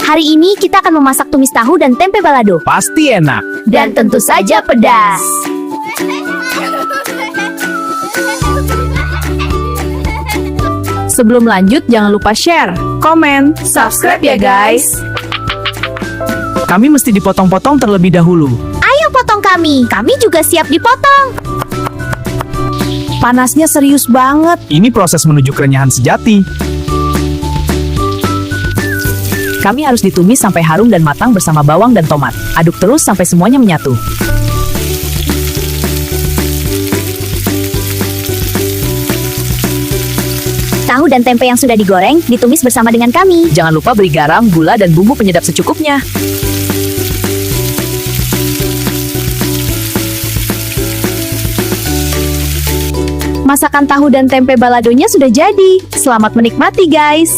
Hari ini kita akan memasak tumis tahu dan tempe balado. Pasti enak. Dan tentu saja pedas. Sebelum lanjut, jangan lupa share, komen, subscribe ya guys. Kami mesti dipotong-potong terlebih dahulu. Ayo potong kami juga siap dipotong. Panasnya serius banget. Ini proses menuju kerenyahan sejati. Kami harus ditumis sampai harum dan matang bersama bawang dan tomat. Aduk terus sampai semuanya menyatu. Tahu dan tempe yang sudah digoreng ditumis bersama dengan kami. Jangan lupa beri garam, gula, dan bumbu penyedap secukupnya. Masakan tahu dan tempe baladonya sudah jadi. Selamat menikmati guys.